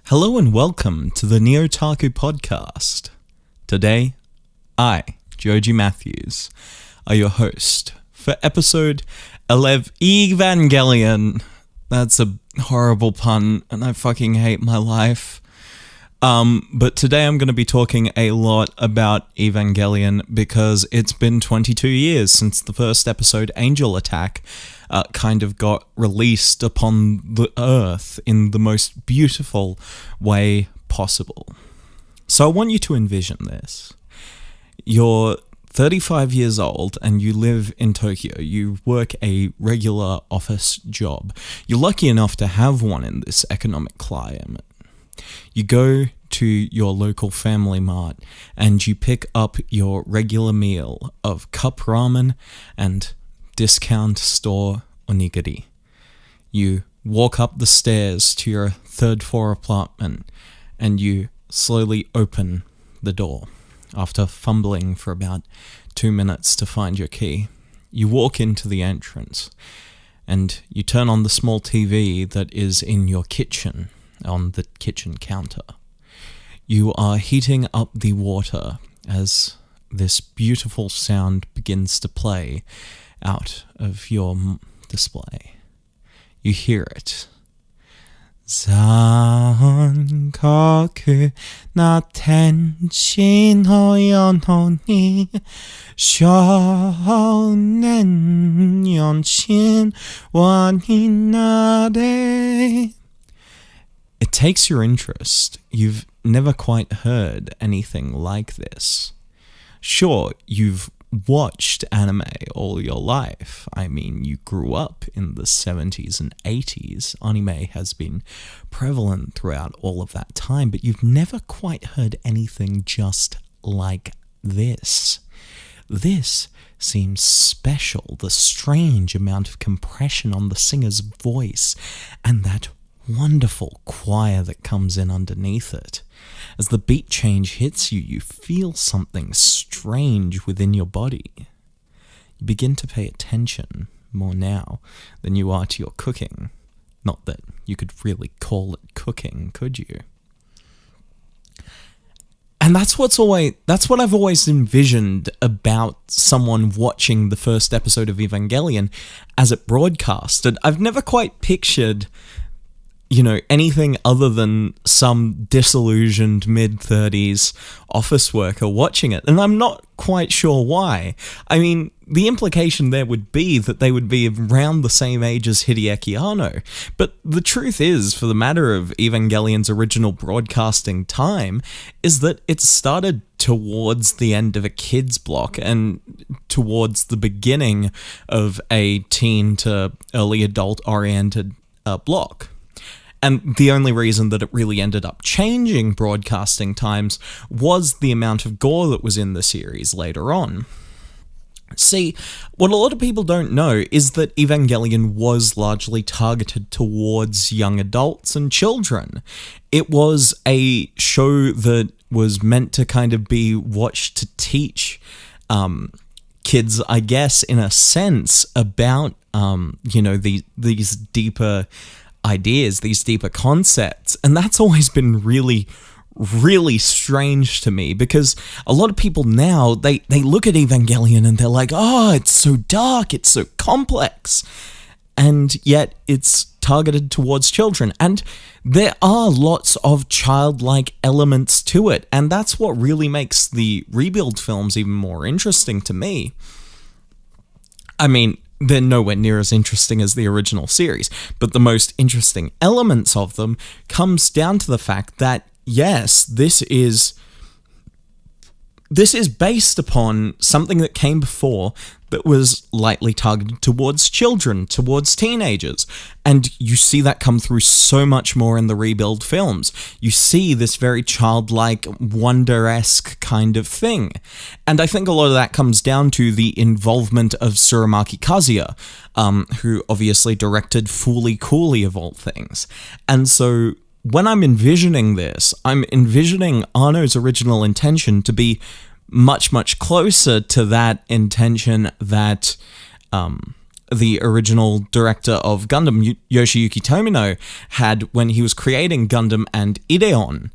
Hello and welcome to the NeOtaku podcast. Today, I, JOJI Matthews, are your host for episode Ellevangelion. That's a horrible pun, and I fucking hate my life. But today I'm going to be talking a lot about Evangelion because it's been 22 years since the first episode, Angel Attack, kind of got released upon the earth in the most beautiful way possible. So I want you to envision this. You're 35 years old and you live in Tokyo. You work a regular office job. You're lucky enough to have one in this economic climate. You go to your local family mart and you pick up your regular meal of cup ramen and discount store onigiri. You walk up the stairs to your third floor apartment and you slowly open the door. After fumbling for about 2 minutes to find your key, you walk into the entrance and you turn on the small TV that is in your kitchen on the kitchen counter. You are heating up the water as this beautiful sound begins to play out of your display. You hear it. Zankaku na tenshi no yono ni shounen yonshin wa ni nare. It takes your interest. You've never quite heard anything like this. Sure, you've watched anime all your life. I mean, you grew up in the 70s and 80s. Anime has been prevalent throughout all of that time, but you've never quite heard anything just like this. This seems special. The strange amount of compression on the singer's voice and that wonderful choir that comes in underneath it. As the beat change hits you, you feel something strange within your body. You begin to pay attention more now than you are to your cooking. Not that you could really call it cooking, could you? And that's what I've always envisioned about someone watching the first episode of Evangelion as it broadcasted. I've never quite pictured anything other than some disillusioned mid-30s office worker watching it. And I'm not quite sure why. I mean, the implication there would be that they would be around the same age as Hideaki Anno. But the truth is, for the matter of Evangelion's original broadcasting time, is that it started towards the end of a kid's block and towards the beginning of a teen to early adult-oriented block. And the only reason that it really ended up changing broadcasting times was the amount of gore that was in the series later on. See, what a lot of people don't know is that Evangelion was largely targeted towards young adults and children. It was a show that was meant to kind of be watched to teach kids, I guess, in a sense, about, these deeper ideas, these deeper concepts. And that's always been really, really strange to me because a lot of people now, they look at Evangelion and they're like, oh, it's so dark, it's so complex. And yet it's targeted towards children. And there are lots of childlike elements to it. And that's what really makes the rebuild films even more interesting to me. I mean, they're nowhere near as interesting as the original series, but the most interesting elements of them comes down to the fact that, yes, this is based upon something that came before that was lightly targeted towards children, towards teenagers. And you see that come through so much more in the rebuild films. You see this very childlike, wonder-esque kind of thing. And I think a lot of that comes down to the involvement of Tsurumaki Kazuya, who obviously directed Fooly Cooly of all things. And so when I'm envisioning this, I'm envisioning Anno's original intention to be much, much closer to that intention that the original director of Gundam, Yoshiyuki Tomino, had when he was creating Gundam and Ideon.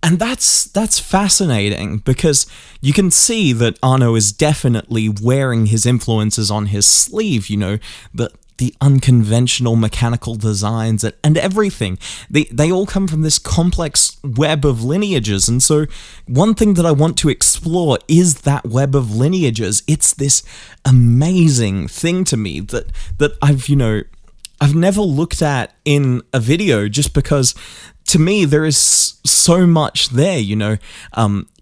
And that's fascinating, because you can see that Anno is definitely wearing his influences on his sleeve, you know, the unconventional mechanical designs and everything. They all come from this complex web of lineages. And so one thing that I want to explore is that web of lineages. It's this amazing thing to me that I've never looked at in a video, just because to me there is so much there, you know.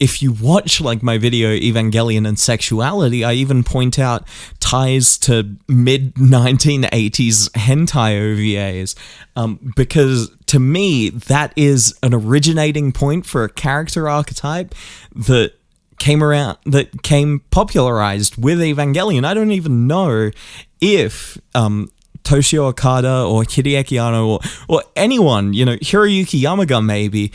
If you watch like my video Evangelion and Sexuality, I even point out ties to mid-1980s hentai OVAs, because to me that is an originating point for a character archetype that came popularized with Evangelion. I don't even know if Toshio Okada or Hideaki Anno or anyone, you know, Hiroyuki Yamaga maybe,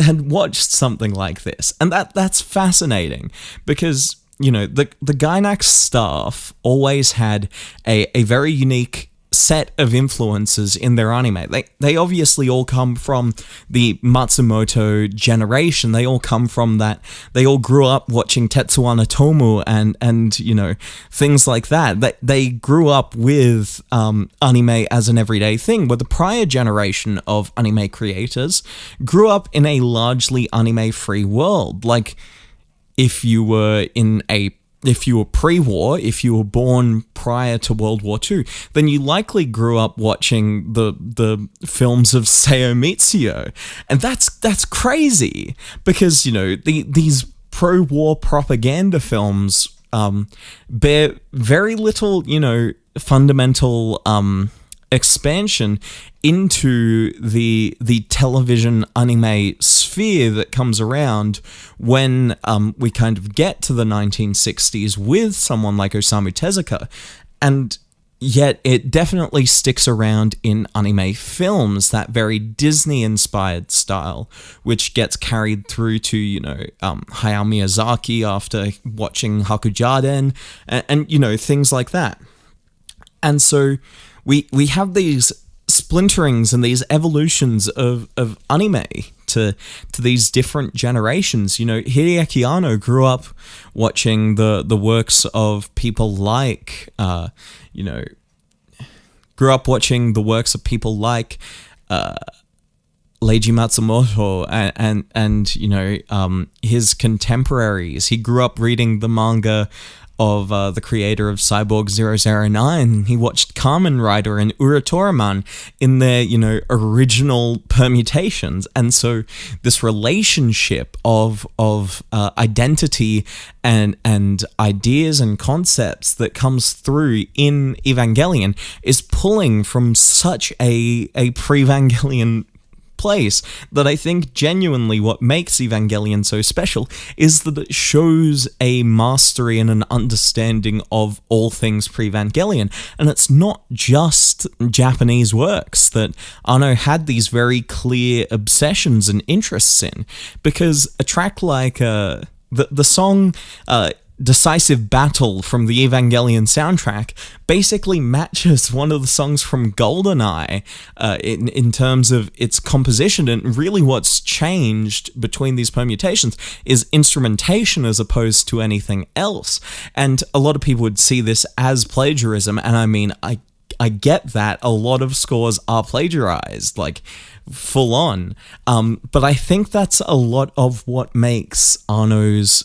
had watched something like this. And that's fascinating, because, you know, the Gainax staff always had a very unique set of influences in their anime. They obviously all come from the Matsumoto generation. They all come from that. They all grew up watching Tetsuo Tomu and you know, things like that. They grew up with anime as an everyday thing, where the prior generation of anime creators grew up in a largely anime-free world. Like, if you were pre-war, if you were born prior to World War II, then you likely grew up watching the films of Seio Mitsuyo. And that's crazy, because, you know, these pro-war propaganda films bear very little, you know, fundamental expansion into the television anime sphere that comes around when we kind of get to the 1960s with someone like Osamu Tezuka, and yet it definitely sticks around in anime films, that very Disney-inspired style, which gets carried through to, you know, Hayao Miyazaki after watching Hakujaden, and you know, things like that. And so we have these splinterings and these evolutions of anime to these different generations. You know, Hideaki Anno grew up watching the works of people like, Leiji Matsumoto and you know, his contemporaries. He grew up reading the manga of the creator of Cyborg 009. He watched Kamen Rider and Uratoraman in their, you know, original permutations. And so this relationship of identity and ideas and concepts that comes through in Evangelion is pulling from such a pre-Evangelion place that I think genuinely what makes Evangelion so special is that it shows a mastery and an understanding of all things pre-Evangelion. And it's not just Japanese works that Anno had these very clear obsessions and interests in, because a track like the song Decisive Battle from the Evangelion soundtrack basically matches one of the songs from GoldenEye in terms of its composition. And really what's changed between these permutations is instrumentation as opposed to anything else. And a lot of people would see this as plagiarism, and I mean, I get that a lot of scores are plagiarized, like full on. But I think that's a lot of what makes Anno's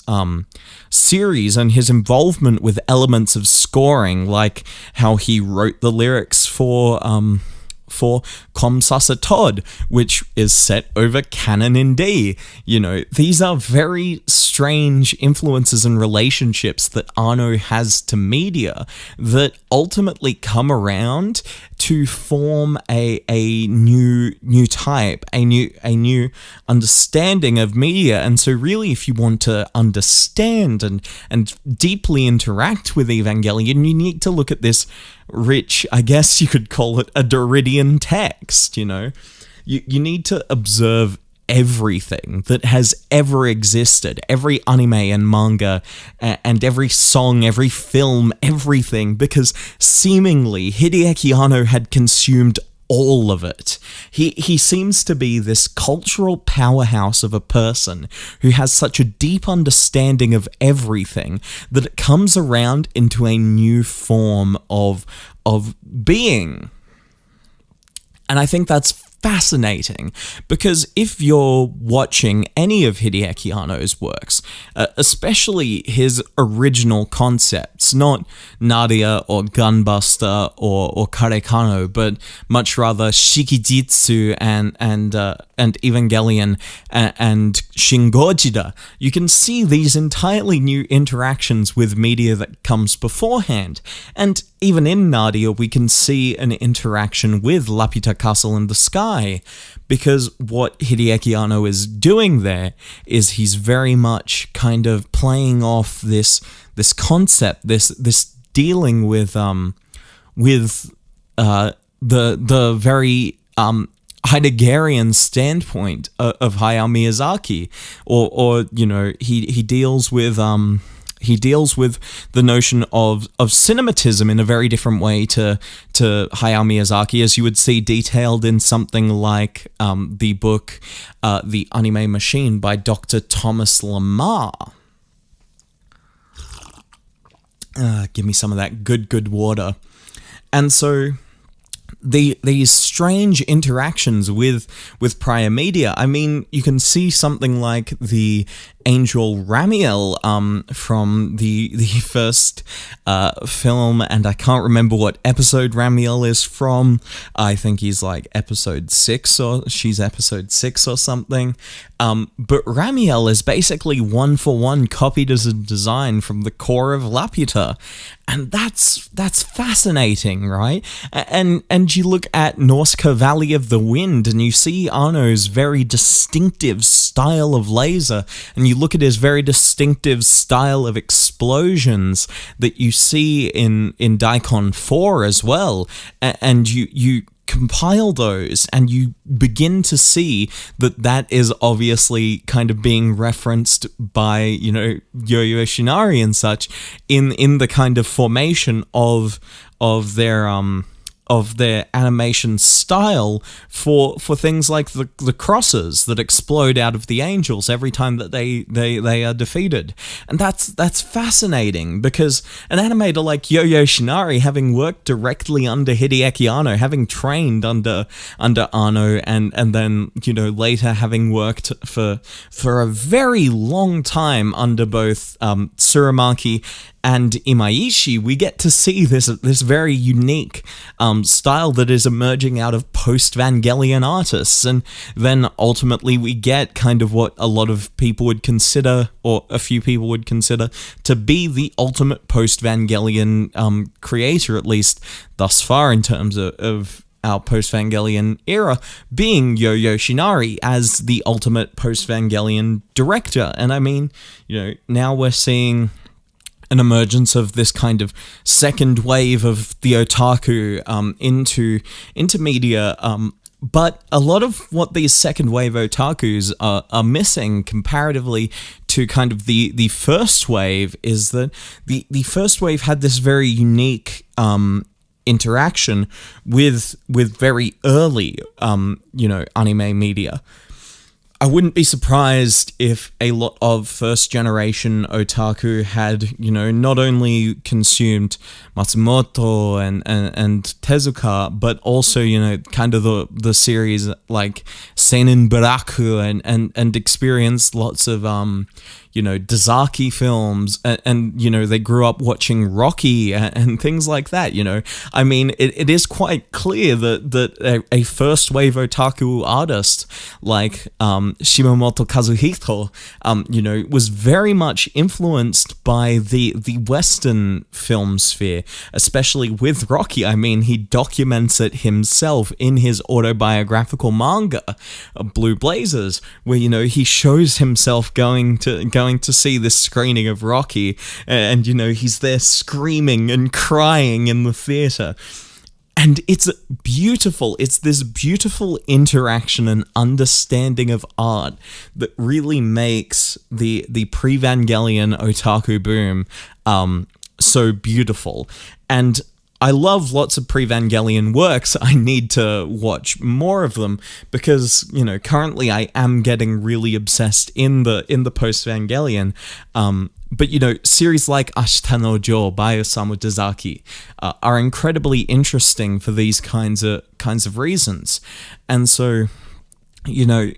series and his involvement with elements of scoring, like how he wrote the lyrics for Komsasa Todd, which is set over canon in D. You know, these are very strange influences and relationships that Anno has to media that ultimately come around to form a new type, a new understanding of media. And so really, if you want to understand and deeply interact with Evangelion, you need to look at this rich, I guess you could call it a Derridian text, you know. You need to observe everything that has ever existed, every anime and manga, and every song, every film, everything, because seemingly Hideaki Anno had consumed all of it. He seems to be this cultural powerhouse of a person who has such a deep understanding of everything that it comes around into a new form of being. And I think that's fascinating, because if you're watching any of Hideaki Anno's works, especially his original concepts, not Nadia or Gunbuster or Karekano, but much rather Shikijitsu and Evangelion and Shin Gojira, you can see these entirely new interactions with media that comes beforehand. And even in Nadia, we can see an interaction with Laputa Castle in the Sky, because what Hideaki Anno is doing there is he's very much kind of playing off this concept, this dealing with the very Heideggerian standpoint of Hayao Miyazaki, or you know, he deals with the notion of cinematism in a very different way to Hayao Miyazaki, as you would see detailed in something like the book The Anime Machine by Dr. Thomas Lamar. Give me some of that good water. And so these strange interactions with prior media. I mean, you can see something like the Angel Ramiel from the first film, and I can't remember what episode Ramiel is from. I think he's like episode 6, or she's episode 6 or something. But Ramiel is basically one for one copied as a design from the core of Laputa, and that's fascinating, right? And you look at Nausicaa Valley of the Wind, and you see Anno's very distinctive style of laser, and you look at his very distinctive style of explosions that you see in Daikon 4 as well, and you compile those, and you begin to see that is obviously kind of being referenced by, you know, Yo-Yo Shinari and such in the kind of formation of their animation style for things like the crosses that explode out of the angels every time that they are defeated. And that's fascinating, because an animator like Yo-Yo Shinari, having worked directly under Hideaki Anno, having trained under Anno, and then, you know, later having worked for a very long time under both Tsurumaki and Imaishi, we get to see this very unique style that is emerging out of post-Evangelion artists, and then ultimately we get kind of what a lot of people would consider, or a few people would consider, to be the ultimate post-Evangelion creator, at least thus far in terms of our post-Evangelion era, being Yo-Yo Shinari as the ultimate post-Evangelion director. And I mean, you know, now we're seeing an emergence of this kind of second wave of the otaku into media, but a lot of what these second wave otakus are missing comparatively to kind of the first wave is that the first wave had this very unique interaction with very early you know, anime media. I wouldn't be surprised if a lot of first-generation otaku had, you know, not only consumed Matsumoto and Tezuka, but also, you know, kind of the series like Seinen Baraku and experienced lots of, you know, Dazaki films, and you know, they grew up watching Rocky and things like that, you know. I mean, it is quite clear that a first wave otaku artist like Shimamoto Kazuhito, you know, was very much influenced by the Western film sphere, especially with Rocky. I mean, he documents it himself in his autobiographical manga, Blue Blazers, where, you know, he shows himself going to see this screening of Rocky, and, you know, he's there screaming and crying in the theater. And it's beautiful. It's this beautiful interaction and understanding of art that really makes the pre-Evangelion otaku boom so beautiful. And I love lots of pre-Evangelion works. I need to watch more of them because, you know, currently I am getting really obsessed in the post-Evangelion. But, you know, series like Ashita no Jo by Osamu Dezaki are incredibly interesting for these kinds of reasons. And so, you know,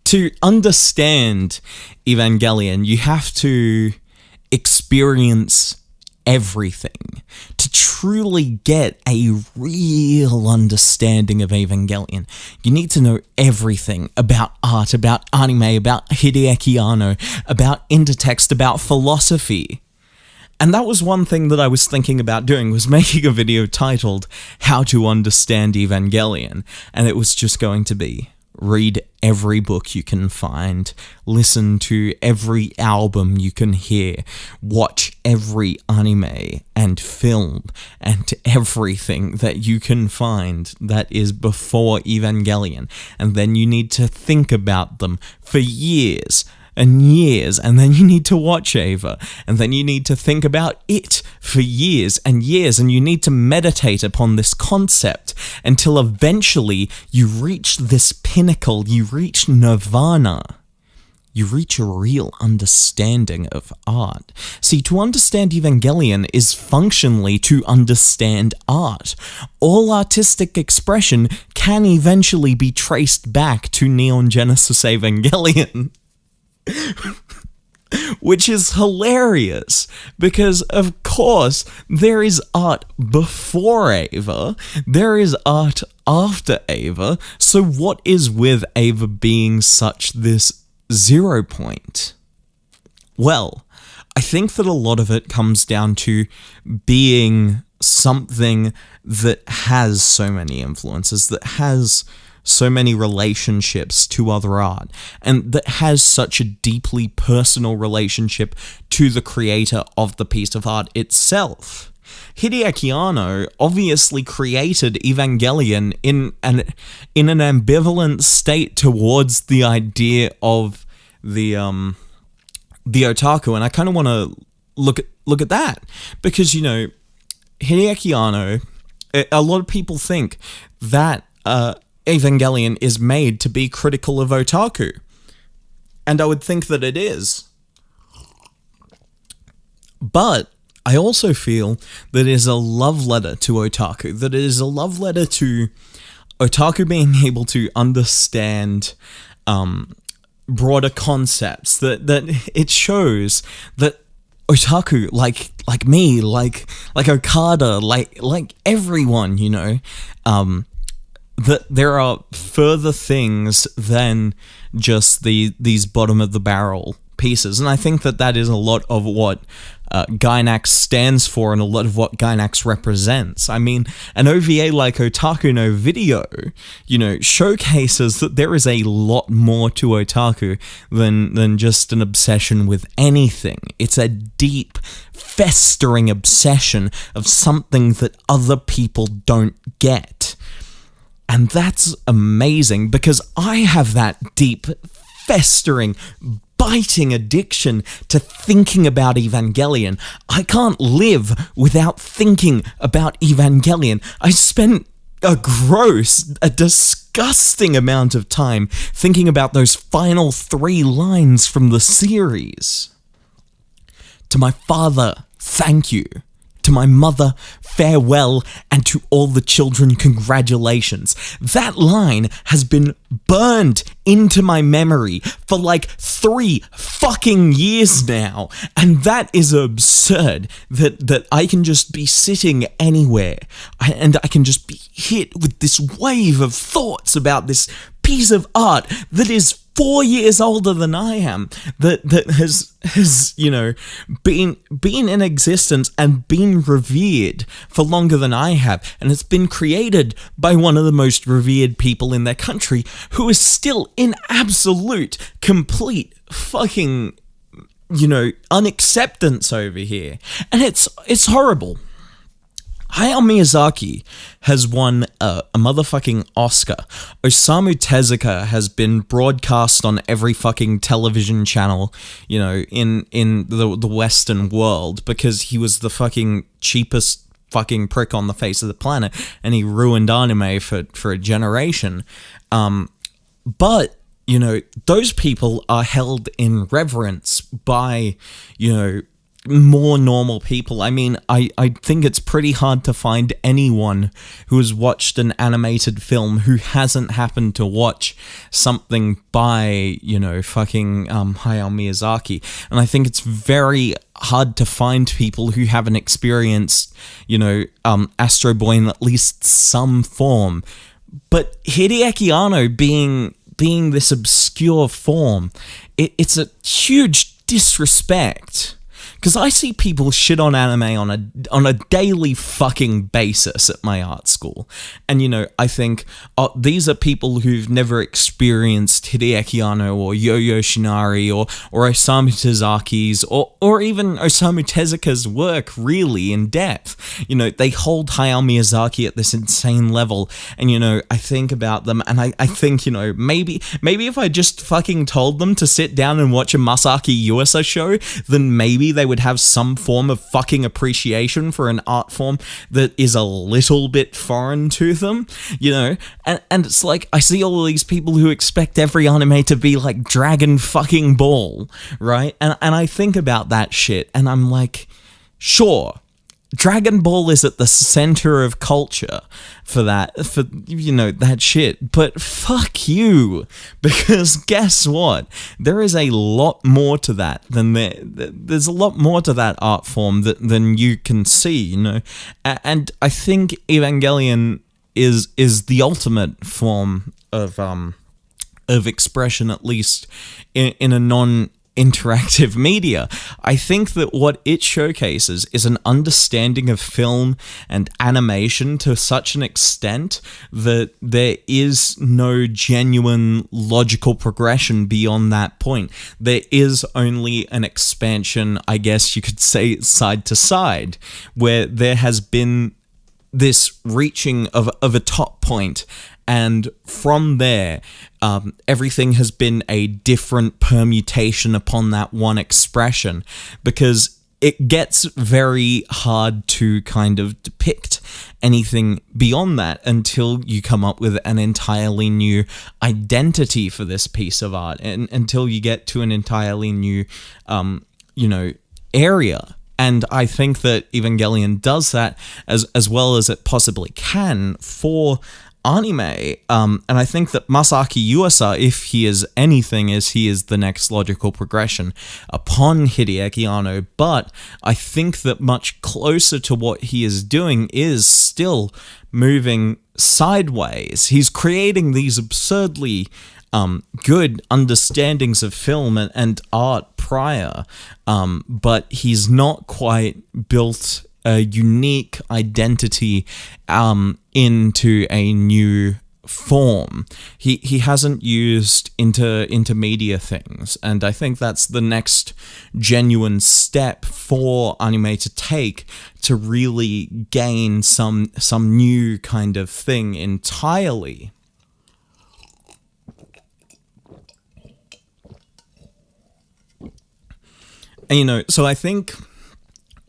to understand Evangelion, you have to experience everything to truly get a real understanding of Evangelion. You need to know everything about art, about anime, about Hideaki Anno, about intertext, about philosophy. And that was one thing that I was thinking about doing, was making a video titled How to Understand Evangelion, and it was just going to be read every book you can find, listen to every album you can hear, watch every anime and film and everything that you can find that is before Evangelion. And then you need to think about them for years and years, and then you need to watch Eva, and then you need to think about it for years and years, and you need to meditate upon this concept until eventually you reach this pinnacle, you reach nirvana. You reach a real understanding of art. See, to understand Evangelion is functionally to understand art. All artistic expression can eventually be traced back to Neon Genesis Evangelion. Which is hilarious, because of course there is art before Eva, there is art after Eva, so what is with Eva being such this 0 point? Well, I think that a lot of it comes down to being something that has so many influences, that has so many relationships to other art, and that has such a deeply personal relationship to the creator of the piece of art itself. Hideaki Anno obviously created Evangelion in an ambivalent state towards the idea of the otaku, and I kind of want to look at that, because, you know, Hideaki Anno, a lot of people think that Evangelion is made to be critical of otaku, and I would think that it is. But I also feel that it is a love letter to otaku, that it is a love letter to otaku being able to understand broader concepts, that it shows that otaku, like me, like Okada, like everyone, you know, that there are further things than just these bottom of the barrel pieces. And I think that is a lot of what Gainax stands for, and a lot of what Gainax represents. I mean, an OVA like Otaku no Video, you know, showcases that there is a lot more to otaku than just an obsession with anything. It's a deep, festering obsession of something that other people don't get. And that's amazing, because I have that deep, festering, biting addiction to thinking about Evangelion. I can't live without thinking about Evangelion. I spent a disgusting amount of time thinking about those final 3 lines from the series. To my father, thank you. To my mother, farewell, and to all the children, congratulations. That line has been burned into my memory for like 3 fucking years now, and that is absurd, that I can just be sitting anywhere, and I can just be hit with this wave of thoughts about this piece of art that is 4 years older than I am, that has you know, been in existence and been revered for longer than I have, and it's been created by one of the most revered people in their country, who is still in absolute, complete fucking, you know, unacceptance over here, and it's horrible. Hayao Miyazaki has won a motherfucking Oscar. Osamu Tezuka has been broadcast on every fucking television channel, in the Western world, because he was the fucking cheapest fucking prick on the face of the planet, and he ruined anime for a generation. But those people are held in reverence by, more normal people. I mean, I think it's pretty hard to find anyone who has watched an animated film who hasn't happened to watch something by, fucking Hayao Miyazaki. And I think it's very hard to find people who haven't experienced, Astro Boy in at least some form. But Hideaki Anno being this obscure form, it's a huge disrespect. Because I see people shit on anime on a daily fucking basis at my art school. And, I think these are people who've never experienced Hideaki Anno or Yo-Yo Shinari or Osamu Tezuka's or even Osamu Tezuka's work really in depth. They hold Hayao Miyazaki at this insane level. And, I think about them and I think, maybe if I just fucking told them to sit down and watch a Masaaki Yuasa show, then maybe they would have some form of fucking appreciation for an art form that is a little bit foreign to them, and it's like I see all of these people who expect every anime to be like Dragon fucking Ball, right? And I think about that shit and I'm like, sure, Dragon Ball is at the center of culture for that shit, but fuck you, because guess what? There is a lot more to that there's a lot more to that art form than you can see, and I think Evangelion is the ultimate form of expression, at least in a non-interactive media. I think that what it showcases is an understanding of film and animation to such an extent that there is no genuine logical progression beyond that point. There is only an expansion, I guess you could say, side to side, where there has been this reaching of a top point, and from there, everything has been a different permutation upon that one expression, because it gets very hard to kind of depict anything beyond that until you come up with an entirely new identity for this piece of art, and until you get to an entirely new, area. And I think that Evangelion does that as well as it possibly can for anime, and I think that Masaaki Yuasa, if he is anything, he is the next logical progression upon Hideaki Anno, but I think that much closer to what he is doing is still moving sideways. He's creating these absurdly good understandings of film and art prior, but he's not quite built a unique identity into a new form. He hasn't used intermedia things, and I think that's the next genuine step for anime to take to really gain some new kind of thing entirely. And so I think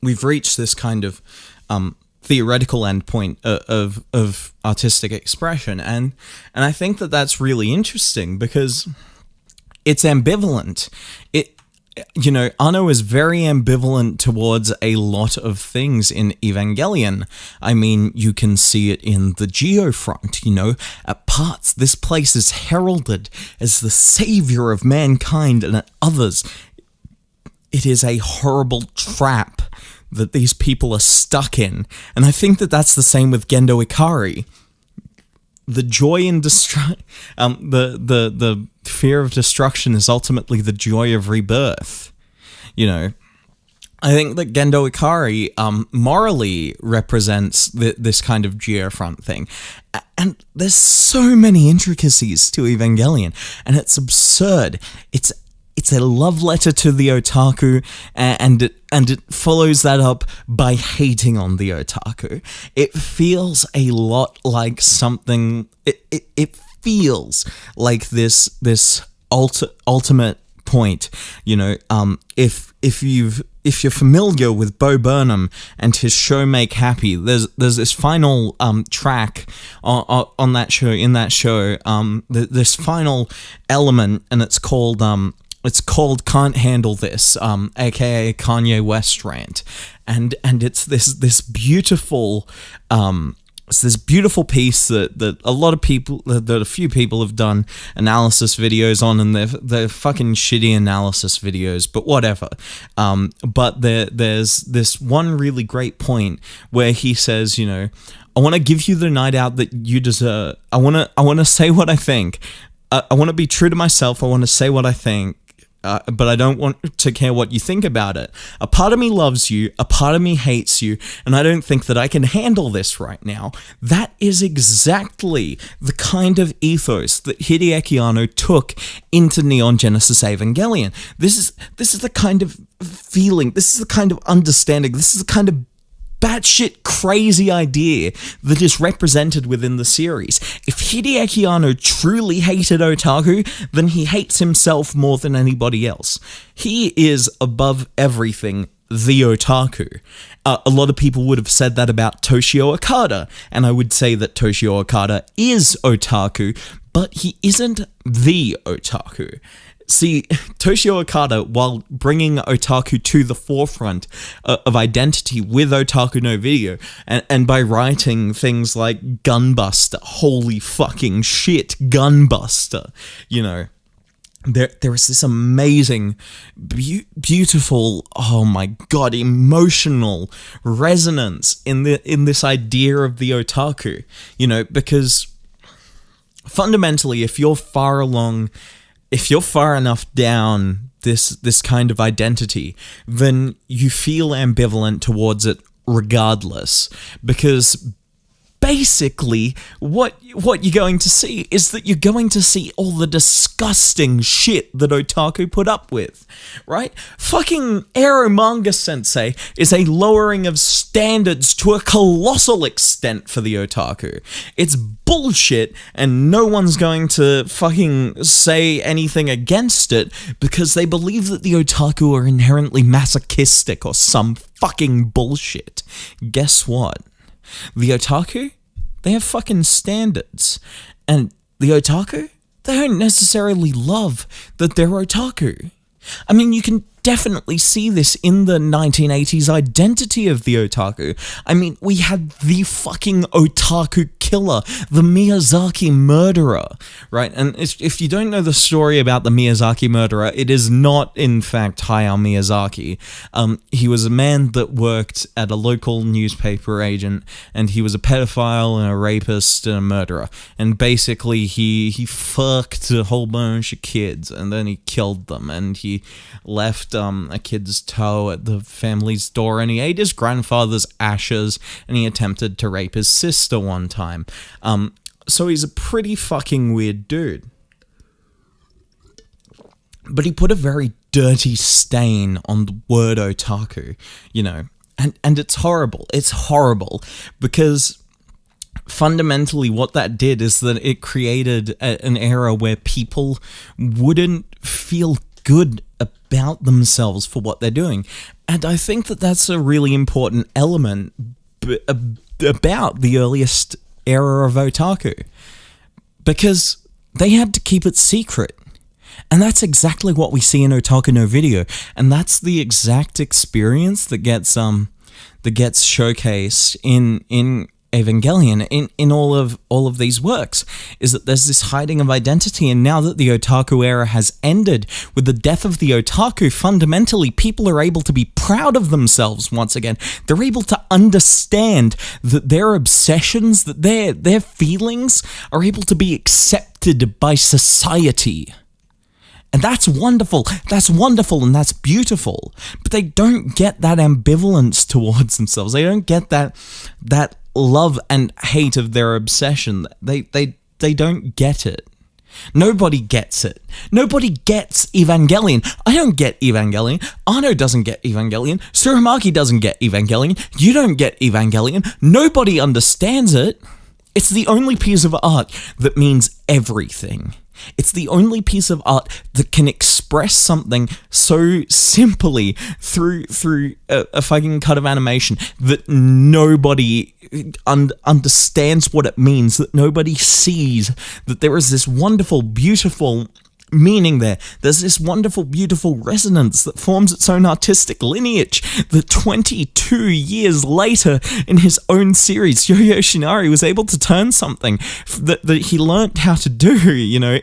we've reached this kind of theoretical endpoint of artistic expression, and I think that that's really interesting because it's ambivalent. Anno is very ambivalent towards a lot of things in Evangelion. I mean, you can see it in the Geofront, At parts, this place is heralded as the savior of mankind, and at others, it is a horrible trap that these people are stuck in. And I think that that's the same with Gendo Ikari. The joy in the fear of destruction is ultimately the joy of rebirth. I think that Gendo Ikari morally represents this kind of Geofront thing. And there's so many intricacies to Evangelion, and it's absurd. It's it's a love letter to the otaku, and it follows that up by hating on the otaku. It feels a lot like something. It feels like this ultimate point. If you're familiar with Bo Burnham and his show Make Happy, there's this final track on that show, this final element, and it's called Can't Handle This, aka Kanye West rant, and it's this beautiful it's this beautiful piece that a lot of people, that a few people have done analysis videos on, and they're fucking shitty analysis videos, but whatever. But there's this one really great point where he says, I want to give you the night out that you deserve. I want to say what I think. I want to be true to myself. I want to say what I think. But I don't want to care what you think about it. A part of me loves you, a part of me hates you, and I don't think that I can handle this right now. That is exactly the kind of ethos that Hideaki Anno took into Neon Genesis Evangelion. This is the kind of feeling, this is the kind of understanding, this is the kind of batshit crazy idea that is represented within the series. If Hideaki Anno truly hated otaku, then he hates himself more than anybody else. He is above everything the otaku. A lot of people would have said that about Toshio Okada, and I would say that Toshio Okada is otaku, but he isn't the otaku. See, Toshio Okada, while bringing otaku to the forefront of identity with Otaku no Video, and by writing things like Gunbuster, holy fucking shit, Gunbuster, there is this amazing, beautiful, oh my god, emotional resonance in this idea of the otaku, because fundamentally, if you're far enough down this kind of identity, then you feel ambivalent towards it regardless, because basically what you're going to see is that you're going to see all the disgusting shit that otaku put up with, right? Fucking Ero Manga Sensei is a lowering of standards to a colossal extent for the otaku. It's bullshit, and no one's going to fucking say anything against it because they believe that the otaku are inherently masochistic or some fucking bullshit. Guess what? The otaku, they have fucking standards. And the otaku, they don't necessarily love that they're otaku. I mean, you can definitely see this in the 1980s identity of the otaku. I mean, we had the fucking otaku killer, the Miyazaki murderer, right? And if you don't know the story about the Miyazaki murderer, it is not, in fact, Hayao Miyazaki. He was a man that worked at a local newspaper agent, and he was a pedophile and a rapist and a murderer. And basically, he fucked a whole bunch of kids, and then he killed them, and he left a kid's toe at the family's door, and he ate his grandfather's ashes, and he attempted to rape his sister one time. So he's a pretty fucking weird dude. But he put a very dirty stain on the word otaku, and it's horrible. It's horrible because fundamentally what that did is that it created an era where people wouldn't feel good about themselves for what they're doing. And I think that that's a really important element about the earliest era of otaku, because they had to keep it secret. And that's exactly what we see in Otaku no Video, and that's the exact experience that gets showcased in Evangelion, in all of these works, is that there's this hiding of identity, and now that the otaku era has ended with the death of the otaku, fundamentally people are able to be proud of themselves once again. They're able to understand that their obsessions, that their feelings are able to be accepted by society. And that's wonderful, and that's beautiful. But they don't get that ambivalence towards themselves. They don't get that love and hate of their obsession. They don't get it. Nobody gets it. Nobody gets Evangelion. I don't get Evangelion. Ano doesn't get Evangelion. Tsurumaki doesn't get Evangelion. You don't get Evangelion. Nobody understands it. It's the only piece of art that means everything. It's the only piece of art that can express something so simply through a fucking cut of animation that nobody understands what it means, that nobody sees, that there is this wonderful, beautiful meaning there. There's this wonderful, beautiful resonance that forms its own artistic lineage that 22 years later in his own series, Yo Yoshinari was able to turn something that he learnt how to do,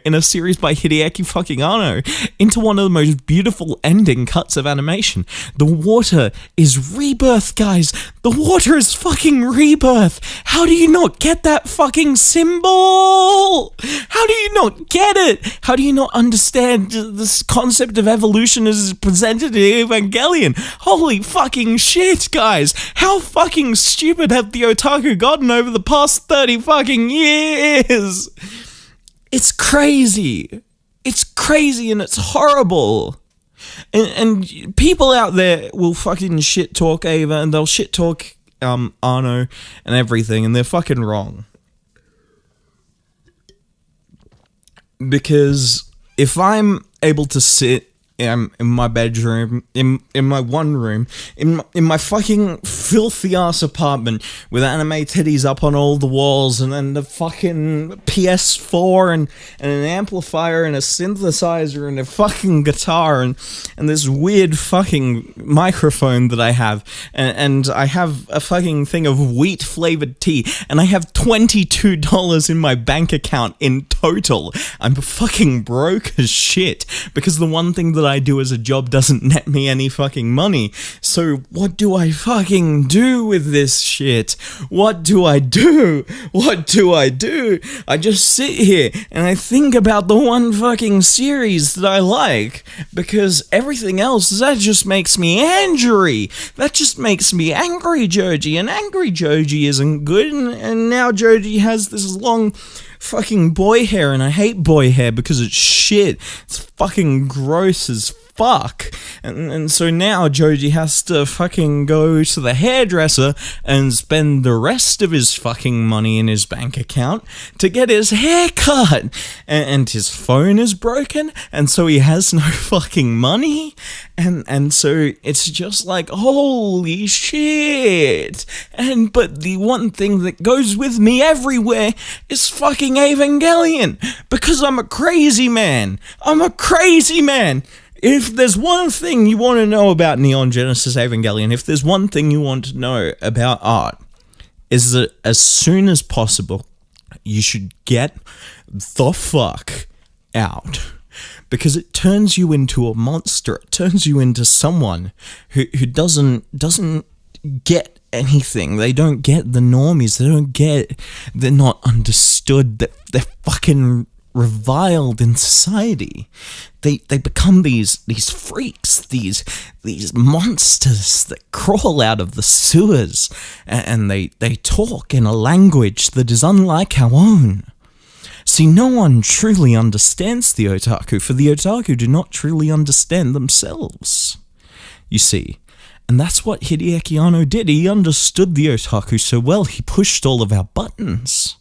in a series by Hideaki fucking Anno into one of the most beautiful ending cuts of animation. The water is rebirth, guys. The water is fucking rebirth. How do you not get that fucking symbol? How do you not get it? How do you not understand this concept of evolution as presented in Evangelion? Holy fucking shit, guys. How fucking stupid have the otaku gotten over the past 30 fucking years? It's crazy. It's crazy and it's horrible. And people out there will fucking shit talk Eva and they'll shit talk Ano and everything, and they're fucking wrong. Because if I'm able to sit in my bedroom, in my one room, in my fucking filthy ass apartment with anime titties up on all the walls, and then the fucking PS4 and an amplifier and a synthesizer and a fucking guitar and this weird fucking microphone that I have, and I have a fucking thing of wheat flavored tea, and I have $22 in my bank account in total. I'm fucking broke as shit because the one thing that I do as a job doesn't net me any fucking money. So what do I fucking do with this shit? What do I do? What do I do? I just sit here and I think about the one fucking series that I like, because everything else, that just makes me angry. That just makes me angry, JOJI, and angry JOJI isn't good, and now JOJI has this long fucking boy hair, and I hate boy hair because it's shit. It's fucking gross as fuck. And so now JOJI has to fucking go to the hairdresser and spend the rest of his fucking money in his bank account to get his hair cut. And his phone is broken, and so he has no fucking money. And so it's just like, holy shit. But the one thing that goes with me everywhere is fucking Evangelion, because I'm a crazy man. I'm a crazy man. If there's one thing you want to know about Neon Genesis Evangelion, if there's one thing you want to know about art, is that as soon as possible, you should get the fuck out. Because it turns you into a monster. It turns you into someone who doesn't get anything. They don't get the normies. They're not understood. They're fucking reviled in society. They become these freaks, these monsters that crawl out of the sewers, and they talk in a language that is unlike our own. See, no one truly understands the otaku, for the otaku do not truly understand themselves. You see, and that's what Hideaki Anno did. He understood the otaku so well, he pushed all of our buttons.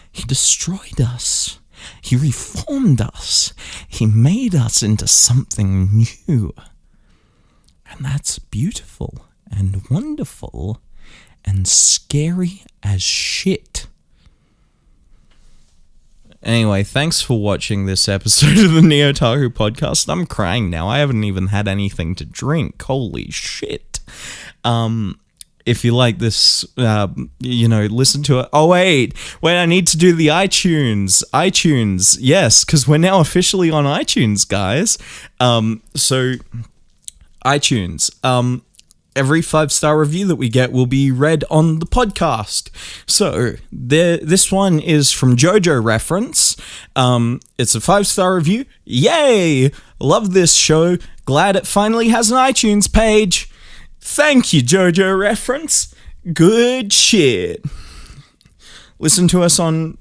He destroyed us. He reformed us. He made us into something new. And that's beautiful and wonderful and scary as shit. Anyway, thanks for watching this episode of the NeOtaku podcast. I'm crying now. I haven't even had anything to drink. Holy shit. If you like this, listen to it. Oh, wait, I need to do the iTunes. Yes, because we're now officially on iTunes, guys. So, iTunes. Every 5-star review that we get will be read on the podcast. So, this one is from JoJo Reference. It's a 5-star review. Yay! Love this show. Glad it finally has an iTunes page. Thank you, JoJo Reference. Good shit. Listen to us on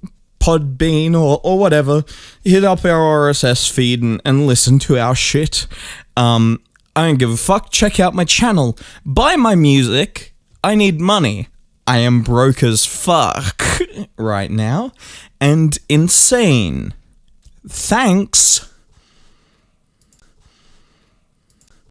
Podbean or whatever, hit up our RSS feed and listen to our shit. I don't give a fuck. Check out my channel. Buy my music. I need money. I am broke as fuck right now and insane. Thanks.